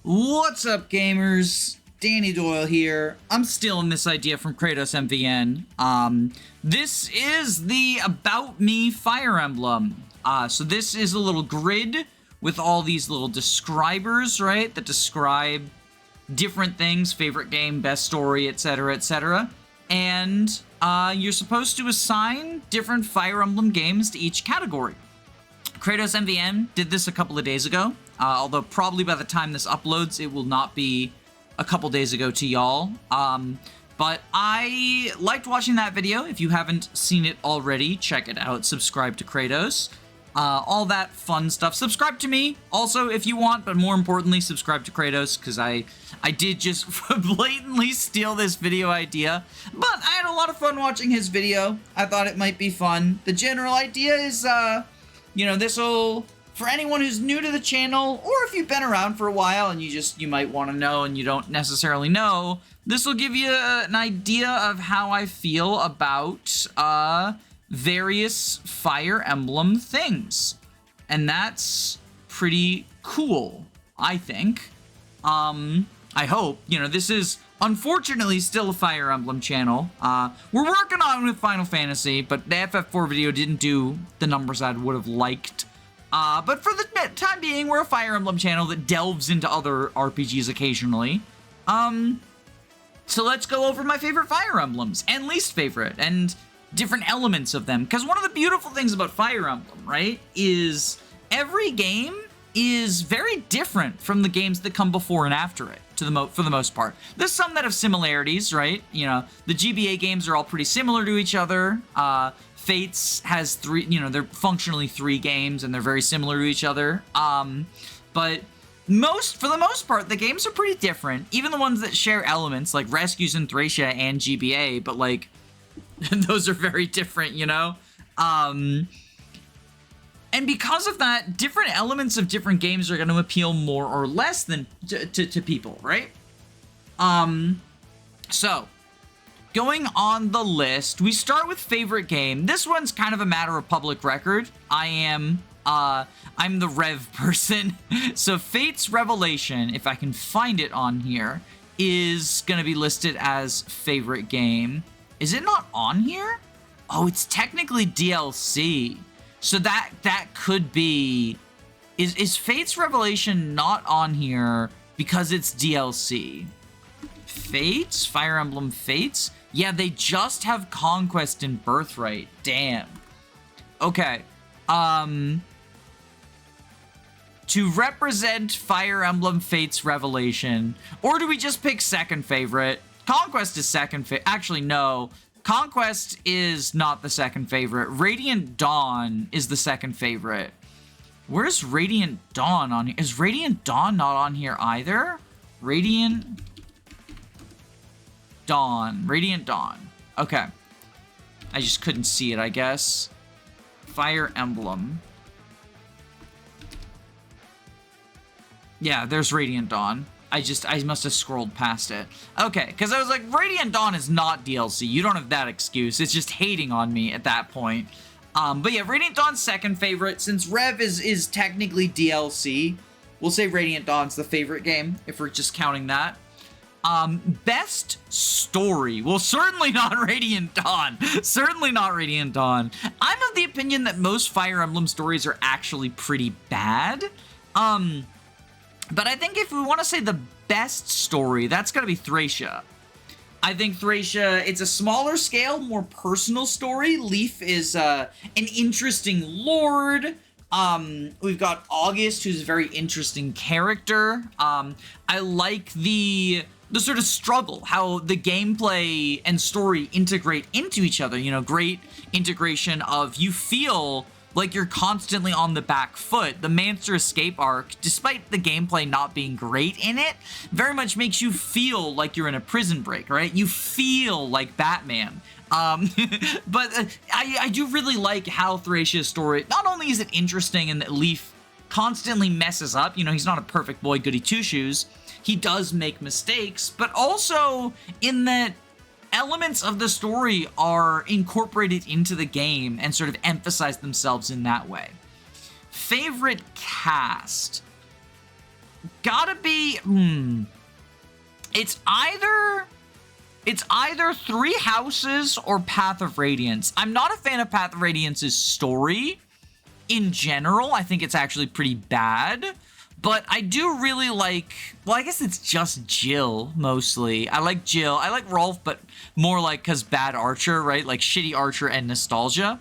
What's up, gamers? Danny Doyle here. I'm stealing this idea from Kratos MVN. This is the About Me Fire Emblem. So this is a little grid with all these little describers, right, that describe different things, favorite game, best story, etc., etc. And you're supposed to assign different Fire Emblem games to each category. Kratos MVN did this a couple of days ago, although probably by the time this uploads, it will not be a couple days ago to y'all. But I liked watching that video. If you haven't seen it already, check it out. Subscribe to Kratos. All that fun stuff. Subscribe to me also if you want, but more importantly, subscribe to Kratos, because I did just blatantly steal this video idea. But I had a lot of fun watching his video. I thought it might be fun. The general idea is, you know, this'll, for anyone who's new to the channel, or if you've been around for a while and you might want to know and you don't necessarily know, this will give you an idea of how I feel about various Fire Emblem things. And that's pretty cool, I think. I hope. You know, this is unfortunately still a Fire Emblem channel. We're working on it with Final Fantasy, but the FF4 video didn't do the numbers I would have liked. But for the time being, we're a Fire Emblem channel that delves into other RPGs occasionally. So let's go over my favorite Fire Emblems and least favorite and different elements of them. Because one of the beautiful things about Fire Emblem, right, is every game is very different from the games that come before and after it, for the most part. There's some that have similarities, right? You know, the GBA games are all pretty similar to each other. Fates has three, you know, they're functionally 3 games, and they're very similar to each other. But for the most part, the games are pretty different. Even the ones that share elements, like Rescues in Thracia and GBA, but, like, those are very different, you know? And because of that, different elements of different games are going to appeal more or less than to people, right? So, going on the list, we start with favorite game. This one's kind of a matter of public record. I'm the Rev person. So Fate's Revelation, if I can find it on here, is going to be listed as favorite game. Is it not on here? Oh, it's technically DLC. So that could be... Is Fate's Revelation not on here because it's DLC? Fates? Fire Emblem Fates? Yeah, they just have Conquest and Birthright. Damn. Okay. To represent Fire Emblem Fates Revelation, or do we just pick second favorite? Conquest is second favorite. Actually, no. Conquest is not the second favorite. Radiant Dawn is the second favorite. Where's Radiant Dawn on here? Is Radiant Dawn not on here either? Radiant Dawn. Okay. I just couldn't see it, I guess. Fire Emblem. Yeah, there's Radiant Dawn. I must have scrolled past it. Okay, because I was like, Radiant Dawn is not DLC. You don't have that excuse. It's just hating on me at that point. But yeah, Radiant Dawn's second favorite. Since Rev is technically DLC, we'll say Radiant Dawn's the favorite game, if we're just counting that. Best story. Well, certainly not Radiant Dawn. Certainly not Radiant Dawn. I'm of the opinion that most Fire Emblem stories are actually pretty bad. But I think if we want to say the best story, that's got to be Thracia. I think Thracia, it's a smaller scale, more personal story. Leaf is an interesting lord. We've got August, who's a very interesting character. I like the sort of struggle, how the gameplay and story integrate into each other. You know, great integration of, you feel like you're constantly on the back foot. The Mancer Escape arc, despite the gameplay not being great in it, very much makes you feel like you're in a prison break, right? You feel like Batman. But I do really like how Thracia's story, not only is it interesting and that Leaf constantly messes up, you know, he's not a perfect boy goody two-shoes, he does make mistakes, but also in that elements of the story are incorporated into the game and sort of emphasize themselves in that way. Favorite cast. gotta be, it's either Three Houses or Path of Radiance. I'm not a fan of Path of Radiance's story in general. I think it's actually pretty bad. But I do really like, well, I guess it's just Jill, mostly. I like Jill. I like Rolf, but more like because bad Archer, right? Like shitty Archer and nostalgia.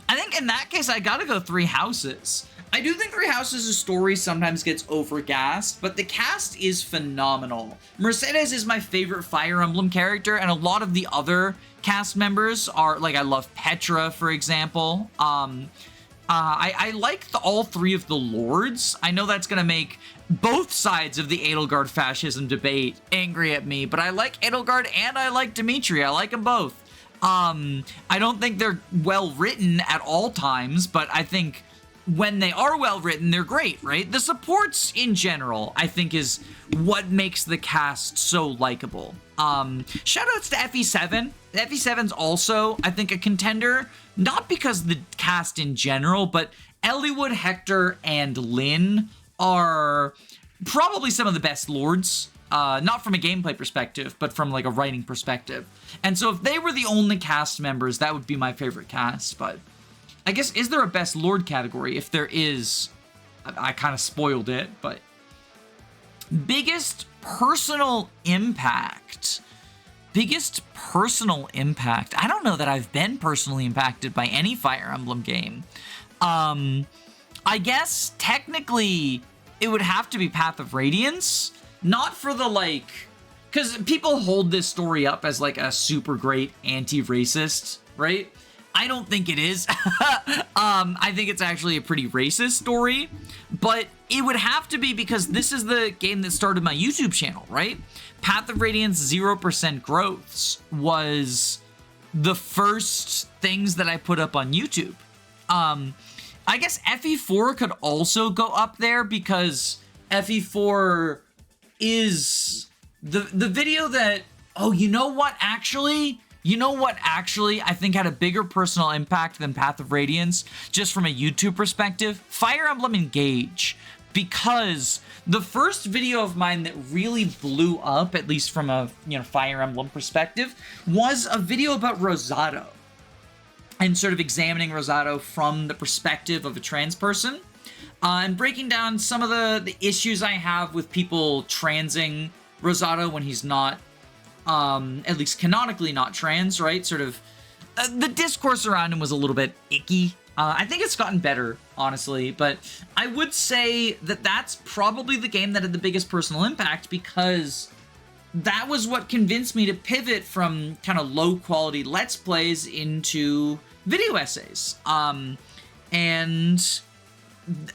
I think in that case, I gotta go Three Houses. I do think Three Houses' story sometimes gets overgassed, but the cast is phenomenal. Mercedes is my favorite Fire Emblem character, and a lot of the other cast members are, like, I love Petra, for example. I like all three of the lords. I know that's gonna make both sides of the Edelgard fascism debate angry at me, but I like Edelgard and I like Dimitri. I like them both. I don't think they're well written at all times, but I think when they are well written, they're great, right? The supports in general, I think, is what makes the cast so likable. Shoutouts to FE7. FE7's also, I think, a contender, not because of the cast in general, but Eliwood, Hector, and Lynn are probably some of the best lords. Not from a gameplay perspective, but from like a writing perspective. And so if they were the only cast members, that would be my favorite cast. But I guess, is there a best lord category? If there is, I kind of spoiled it, but biggest personal impact. Biggest personal impact. I don't know that I've been personally impacted by any Fire Emblem game. I guess technically it would have to be Path of Radiance. Not for the, like, because people hold this story up as like a super great anti-racist, right? I don't think it is. I think it's actually a pretty racist story, but it would have to be because this is the game that started my YouTube channel, right? Path of Radiance 0% Growths was the first things that I put up on YouTube. I guess FE4 could also go up there because FE4 is the video that, oh, you know what actually I think had a bigger personal impact than Path of Radiance, just from a YouTube perspective? Fire Emblem Engage. Because the first video of mine that really blew up, at least from a Fire Emblem perspective, was a video about Rosado. And sort of examining Rosado from the perspective of a trans person. And breaking down some of the issues I have with people transing Rosado when he's not, at least canonically not trans, right? Sort of, the discourse around him was a little bit icky. I think it's gotten better, honestly, but I would say that that's probably the game that had the biggest personal impact because that was what convinced me to pivot from kind of low-quality Let's Plays into video essays. And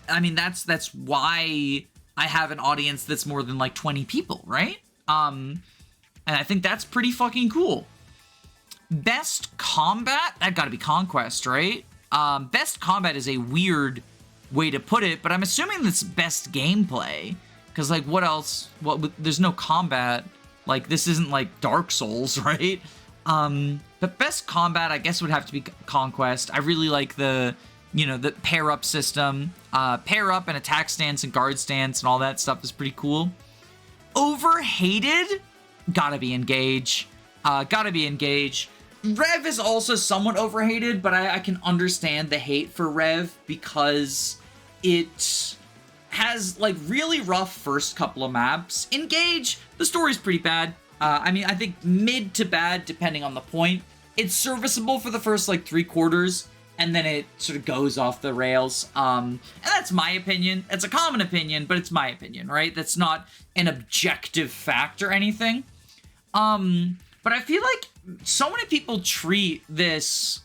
I mean, that's why I have an audience that's more than like 20 people, right? And I think that's pretty fucking cool. Best combat? That gotta be Conquest, right? Best combat is a weird way to put it, but I'm assuming that's best gameplay. Because, like, what else? There's no combat. Like, this isn't like Dark Souls, right? But best combat, I guess, would have to be Conquest. I really like the pair-up system. Pair-up and attack stance and guard stance and all that stuff is pretty cool. Overhated? Gotta be Engage. Gotta be Engage. Rev is also somewhat overhated, but I can understand the hate for Rev because it has, like, really rough first couple of maps. Engage, the story's pretty bad. I mean, I think mid to bad, depending on the point. It's serviceable for the first, like, 3/4, and then it sort of goes off the rails. And that's my opinion. It's a common opinion, but it's my opinion, right? That's not an objective fact or anything. But I feel like so many people treat this,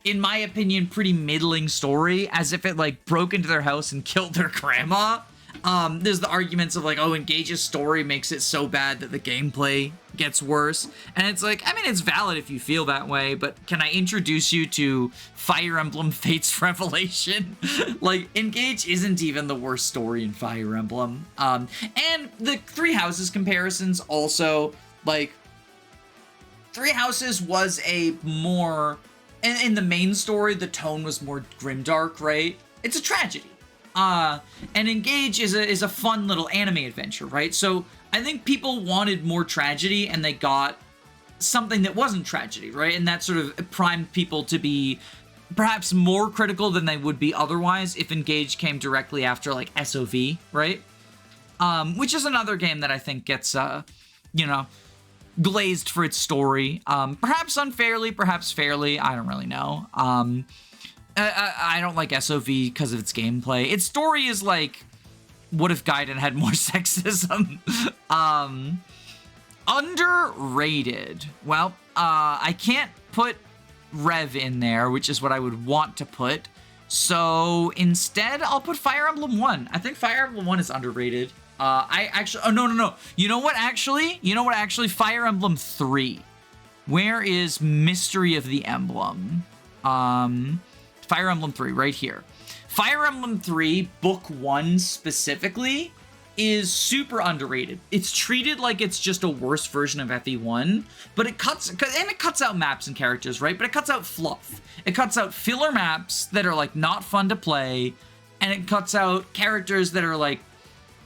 in my opinion, pretty middling story as if it, like, broke into their house and killed their grandma. There's the arguments of, like, oh, Engage's story makes it so bad that the gameplay gets worse. And it's like, I mean, it's valid if you feel that way, but can I introduce you to Fire Emblem Fates Revelation? Like, Engage isn't even the worst story in Fire Emblem. And the Three Houses comparisons also, like, Three Houses was a more, in the main story, the tone was more grimdark, right? It's a tragedy. And Engage is a fun little anime adventure, right? So I think people wanted more tragedy, and they got something that wasn't tragedy, right? And that sort of primed people to be perhaps more critical than they would be otherwise if Engage came directly after, like, SOV, right? Which is another game that I think gets, you know, glazed for its story. Perhaps unfairly, perhaps fairly, I don't really know. I don't like SOV because of its gameplay. Its story is like, what if Gaiden had more sexism? Underrated. Well, I can't put Rev in there, which is what I would want to put. So instead, I'll put Fire Emblem 1. I think Fire Emblem 1 is underrated. I actually, oh, no. You know what, actually? Fire Emblem 3. Where is Mystery of the Emblem? Fire Emblem 3, right here. Fire Emblem 3, Book 1 specifically, is super underrated. It's treated like it's just a worse version of FE1, but it cuts out maps and characters, right? But it cuts out fluff. It cuts out filler maps that are, like, not fun to play, and it cuts out characters that are, like,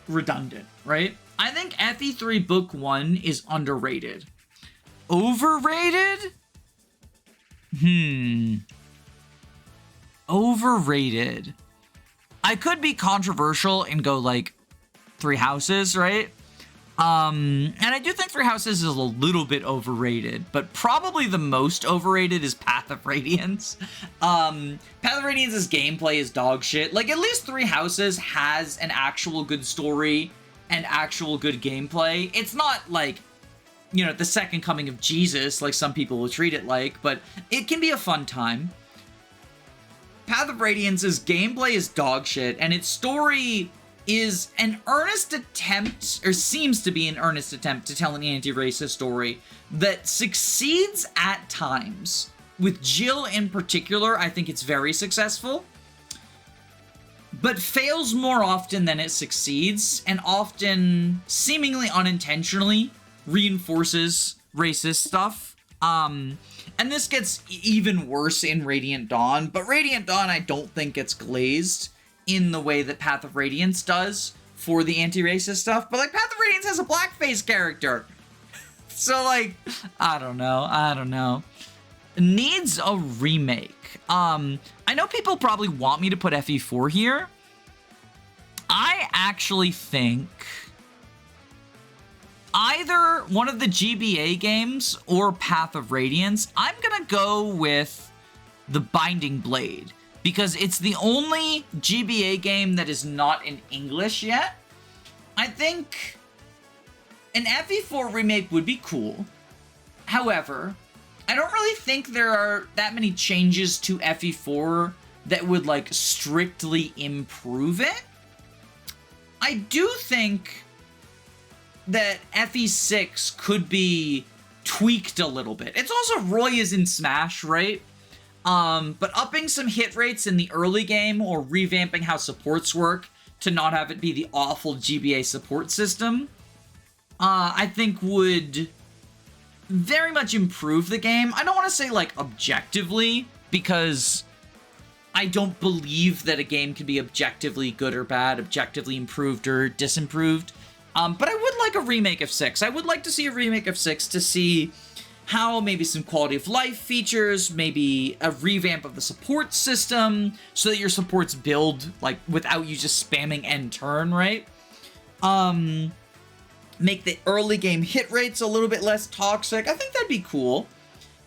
redundant, right? I think FE3 Book 1 is underrated. Overrated? Overrated. I could be controversial and go, like, Three Houses, right? And I do think Three Houses is a little bit overrated, but probably the most overrated is Path of Radiance. Path of Radiance's gameplay is dog shit. Like, at least Three Houses has an actual good story and actual good gameplay. It's not like, you know, the second coming of Jesus, like some people will treat it like, but it can be a fun time. Path of Radiance's gameplay is dog shit, and its story is an earnest attempt, or seems to be an earnest attempt, to tell an anti-racist story that succeeds at times. With Jill in particular, I think it's very successful, but fails more often than it succeeds, and often, seemingly unintentionally, reinforces racist stuff. And this gets even worse in Radiant Dawn, but Radiant Dawn I don't think gets glazed in the way that Path of Radiance does for the anti-racist stuff. But, like, Path of Radiance has a blackface character. So, like, I don't know. Needs a remake. I know people probably want me to put FE4 here. I actually think either one of the GBA games or Path of Radiance, I'm gonna go with The Binding Blade, because it's the only GBA game that is not in English yet. I think an FE4 remake would be cool. However, I don't really think there are that many changes to FE4 that would, like, strictly improve it. I do think that FE6 could be tweaked a little bit. It's also Roy is in Smash, right? But upping some hit rates in the early game, or revamping how supports work to not have it be the awful GBA support system, I think would very much improve the game. I don't want to say, like, objectively, because I don't believe that a game can be objectively good or bad, objectively improved or disimproved. But I would like a remake of 6. I would like to see a remake of 6 to see how maybe some quality of life features, maybe a revamp of the support system so that your supports build, like, without you just spamming end turn, right? Make the early game hit rates a little bit less toxic. I think that'd be cool.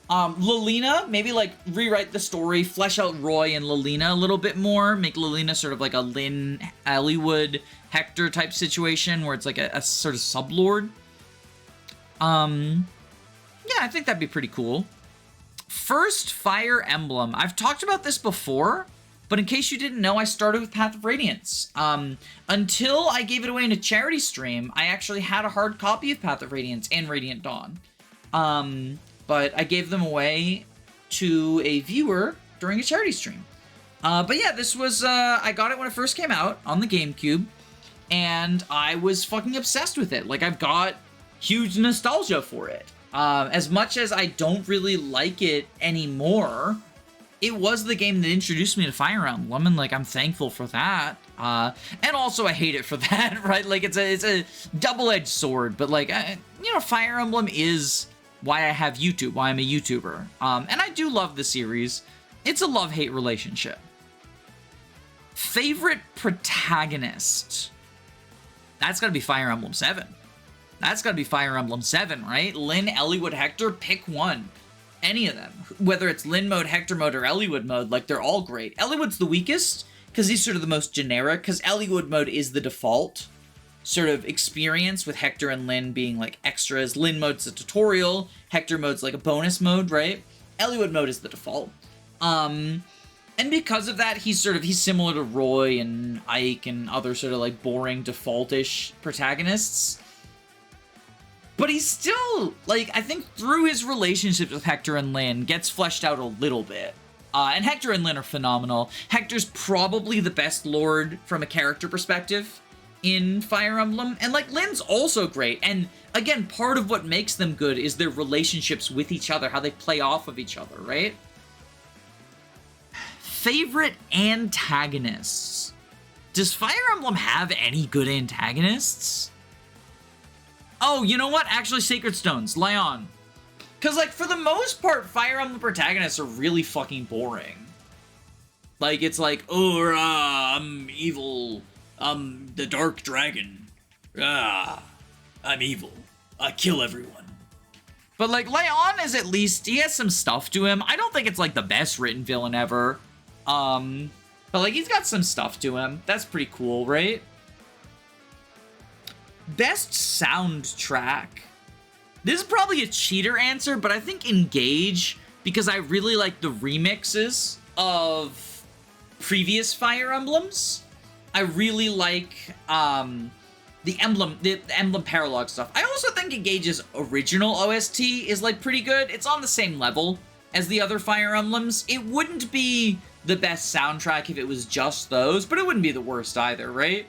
Lilina, maybe, like, rewrite the story, flesh out Roy and Lilina a little bit more, make Lilina sort of like a Lynn Allywood Hector type situation where it's like a sort of sublord. Yeah, I think that'd be pretty cool. First Fire Emblem. I've talked about this before, but in case you didn't know, I started with Path of Radiance. Until I gave it away in a charity stream, I actually had a hard copy of Path of Radiance and Radiant Dawn. But I gave them away to a viewer during a charity stream. But yeah, this was, I got it when it first came out on the GameCube, and I was fucking obsessed with it. Like, I've got huge nostalgia for it. As much as I don't really like it anymore, it was the game that introduced me to Fire Emblem, and like I'm thankful for that. And also I hate it for that, right? Like it's a double-edged sword, but like you know, Fire Emblem is why I have YouTube, why I'm a YouTuber. And I do love the series. It's a love-hate relationship. Favorite protagonist? That's gotta be Fire Emblem 7. That's gotta be Fire Emblem 7, right? Lyn, Eliwood, Hector, pick one. Any of them. Whether it's Lyn mode, Hector mode, or Eliwood mode, like, they're all great. Eliwood's the weakest, because he's sort of the most generic, because Eliwood mode is the default sort of experience, with Hector and Lyn being, like, extras. Lyn mode's a tutorial, Hector mode's, like, a bonus mode, right? Eliwood mode is the default. And because of that, he's similar to Roy and Ike and other sort of, like, boring default-ish protagonists. But he's still, like, I think through his relationships with Hector and Lyn, gets fleshed out a little bit. And Hector and Lyn are phenomenal. Hector's probably the best lord from a character perspective in Fire Emblem. And, like, Lyn's also great. And, again, part of what makes them good is their relationships with each other, how they play off of each other, right? Favorite antagonists? Does Fire Emblem have any good antagonists? Oh, you know what? Actually, Sacred Stones. Lyon. Because, like, for the most part, Fire Emblem protagonists are really fucking boring. Like, it's like, oh, I'm evil. I'm the Dark Dragon. I'm evil. I kill everyone. But, like, Lyon is at least, he has some stuff to him. I don't think it's, like, the best written villain ever. But, like, he's got some stuff to him. That's pretty cool, right? Best soundtrack. This is probably a cheater answer, but I think Engage, because I really like the remixes of previous Fire Emblems. I really like the Emblem Paralog stuff. I also think Engage's original OST is, like, pretty good. It's on the same level as the other Fire Emblems. It wouldn't be the best soundtrack if it was just those, but it wouldn't be the worst either, right?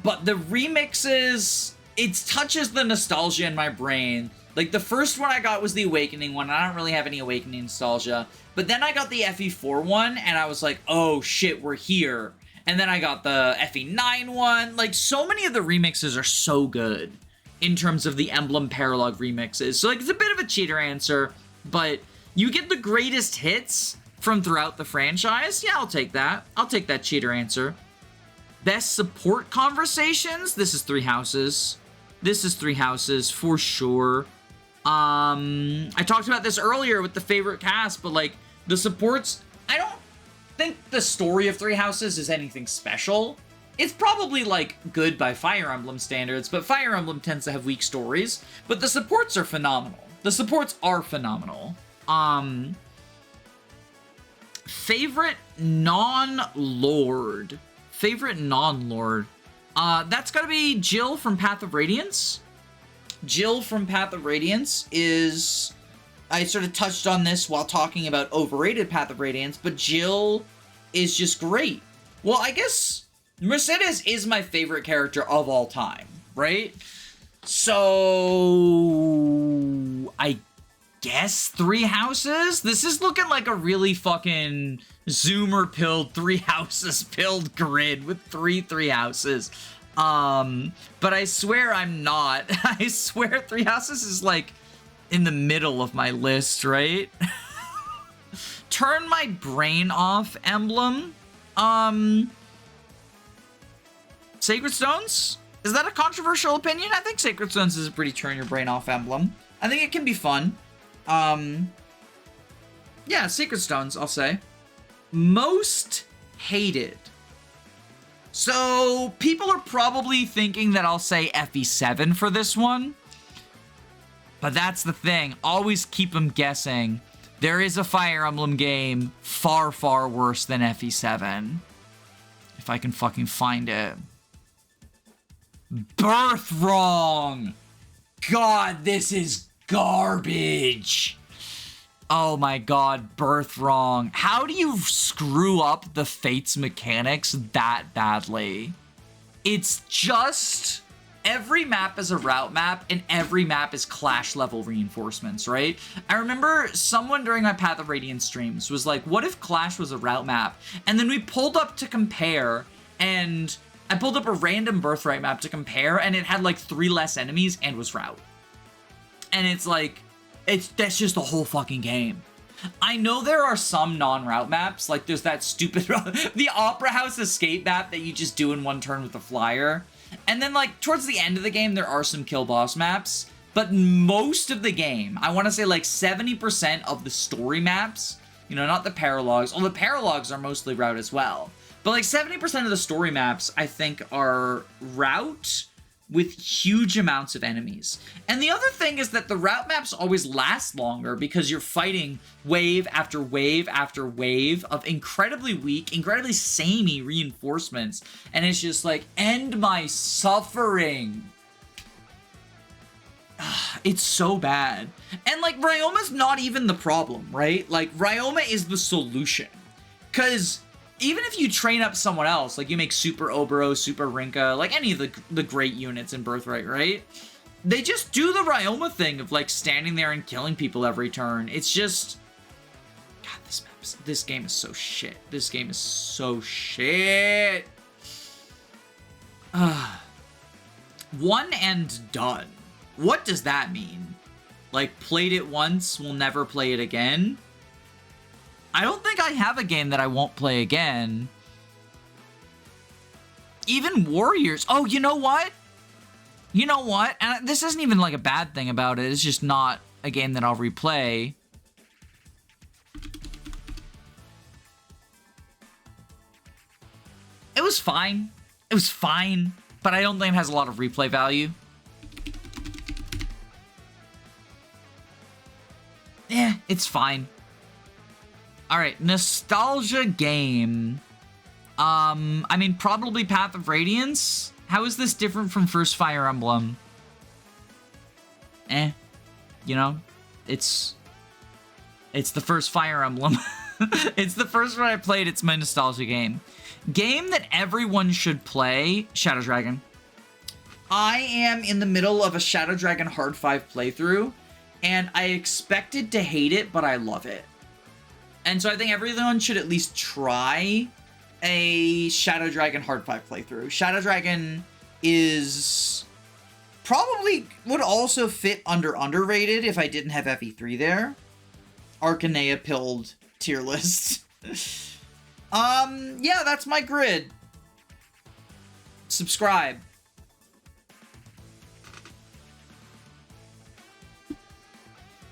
But the remixes, it touches the nostalgia in my brain. Like, the first one I got was the Awakening one. I don't really have any Awakening nostalgia. But then I got the FE4 one, and I was like, oh shit, we're here. And then I got the FE9 one. Like, so many of the remixes are so good in terms of the Emblem Paralog remixes. So, like, it's a bit of a cheater answer, but you get the greatest hits from throughout the franchise. Yeah, I'll take that. I'll take that cheater answer. Best support conversations? This is Three Houses. This is Three Houses for sure. I talked about this earlier with the favorite cast, but, like, the supports, I don't think the story of Three Houses is anything special. It's probably, like, good by Fire Emblem standards, but Fire Emblem tends to have weak stories. But the supports are phenomenal. The supports are phenomenal. Favorite non-lord. Favorite non-lord. That's gotta be Jill from Path of Radiance. Jill from Path of Radiance is... I sort of touched on this while talking about overrated Path of Radiance, but Jill is just great. Well, I guess Mercedes is my favorite character of all time, right? So... I guess Three Houses? This is looking like a really fucking Zoomer-pilled Three Houses-pilled grid with three houses. But I swear I'm not. I swear Three Houses is, like, in the middle of my list, right? Turn my brain off Emblem. Sacred Stones? Is that a controversial opinion? I think Sacred Stones is a pretty turn your brain off Emblem. I think it can be fun. Yeah, Sacred Stones, I'll say. Most hated. So, people are probably thinking that I'll say FE7 for this one. But that's the thing. Always keep them guessing. There is a Fire Emblem game far, far worse than FE7. If I can fucking find it. Birth Wrong! God, this is garbage. Oh my god, Birth Wrong. How do you screw up the Fates mechanics that badly? It's just every map is a route map, and every map is Clash level reinforcements, right? I remember someone during my Path of Radiance streams was like, what if Clash was a route map? And then we pulled up to compare, and I pulled up a random Birthright map to compare, and it had like 3 less enemies and was route. And it's like, that's just the whole fucking game. I know there are some non-route maps, like there's that stupid, the Opera House escape map that you just do in one turn with the flyer. And then, like, towards the end of the game, there are some kill boss maps. But most of the game, I want to say, like, 70% of the story maps, you know, not the paralogs. Well, the paralogs are mostly route as well. But, like, 70% of the story maps, I think, are route with huge amounts of enemies. And the other thing is that the route maps always last longer because you're fighting wave after wave after wave of incredibly weak, incredibly samey reinforcements. And it's just like, end my suffering. It's so bad. And like, Ryoma's not even the problem, right? Like, Ryoma is the solution. Because even if you train up someone else, like you make Super Obero, Super Rinka, like any of the great units in Birthright, right? They just do the Ryoma thing of like standing there and killing people every turn. It's just, God, this game is so shit. This game is so shit. One and done. What does that mean? Like, played it once, will never play it again? I don't think I have a game that I won't play again. Even Warriors. Oh, you know what? You know what? And this isn't even like a bad thing about it. It's just not a game that I'll replay. It was fine. It was fine. But I don't think it has a lot of replay value. Yeah, it's fine. Alright, nostalgia game. I mean, probably Path of Radiance. How is this different from first Fire Emblem? You know, it's the first Fire Emblem. It's the first one I played. It's my nostalgia game. Game that everyone should play, Shadow Dragon. I am in the middle of a Shadow Dragon Hard 5 playthrough, and I expected to hate it, but I love it. And so I think everyone should at least try a Shadow Dragon Hard 5 playthrough. Shadow Dragon is probably would also fit under underrated if I didn't have FE3 there. Arcanea pilled tier list. Yeah, that's my grid. Subscribe.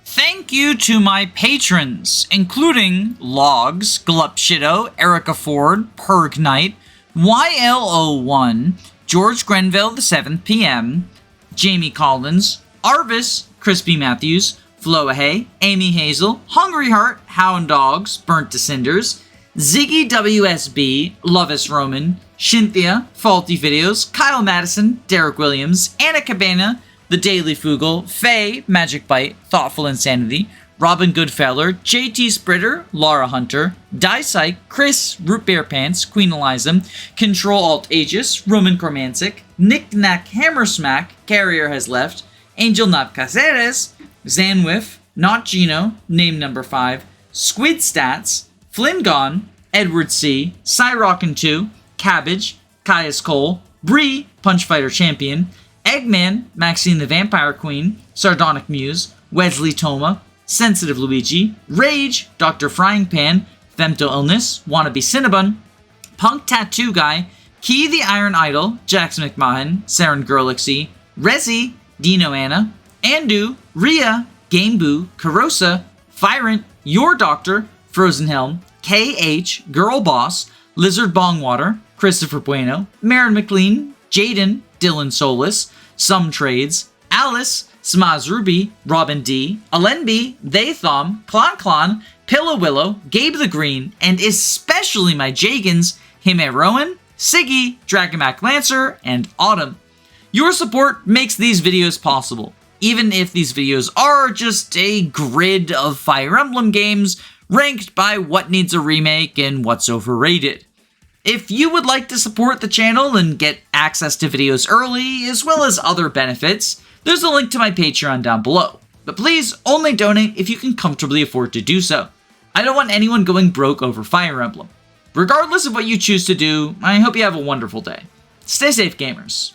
Thank you to my patrons, including Logs, Glupshido, Erica Ford, Perg Knight, YLO1, George Grenville the 7th PM, Jamie Collins, Arvis, Crispy Matthews, Floahay, Amy Hazel, Hungry Heart, Hound Dogs, Burnt to Cinders, Ziggy WSB, Lovis Roman, Shinthia, Faulty Videos, Kyle Madison, Derek Williams, Anna Cabana, The Daily Fugle, Faye, Magic Bite, Thoughtful Insanity, Robin Goodfeller, JT Spritter, Laura Hunter, Dysike, Chris, Root Beer Pants, Queen Eliza, Control Alt Aegis, Roman Cormantic, Nick Knack Hammer Smack, Carrier Has Left, Angel Nap Caceres, Zanwiff, Not Gino, Name Number 5, Squid Stats, Flynn Gone, Edward C, Cyrockin 2, Cabbage, Caius Cole, Bree, Punch Fighter Champion, Eggman, Maxine the Vampire Queen, Sardonic Muse, Wesley Toma, Sensitive Luigi, Rage, Dr. Frying Pan, Femto Illness, Wannabe Cinnabon, Punk Tattoo Guy, Key the Iron Idol, Jackson McMahon, Saren Gurlixy, Rezi, Dino Anna, Andu, Rhea, Gameboo, Carosa, Fyrant, Your Doctor, Frozen Helm, KH, Girl Boss, Lizard Bongwater, Christopher Bueno, Marin McLean, Jaden, Dylan Solis, Some Trades, Alice, Smaz Ruby, Robin D, Alenby, They Thom, Klon Klon, Pillow Willow, Gabe the Green, and especially my Jagans, Hime Rowan, Siggy, Dragomac Lancer, and Autumn. Your support makes these videos possible, even if these videos are just a grid of Fire Emblem games ranked by what needs a remake and what's overrated. If you would like to support the channel and get access to videos early, as well as other benefits, there's a link to my Patreon down below. But please only donate if you can comfortably afford to do so. I don't want anyone going broke over Fire Emblem. Regardless of what you choose to do, I hope you have a wonderful day. Stay safe, gamers.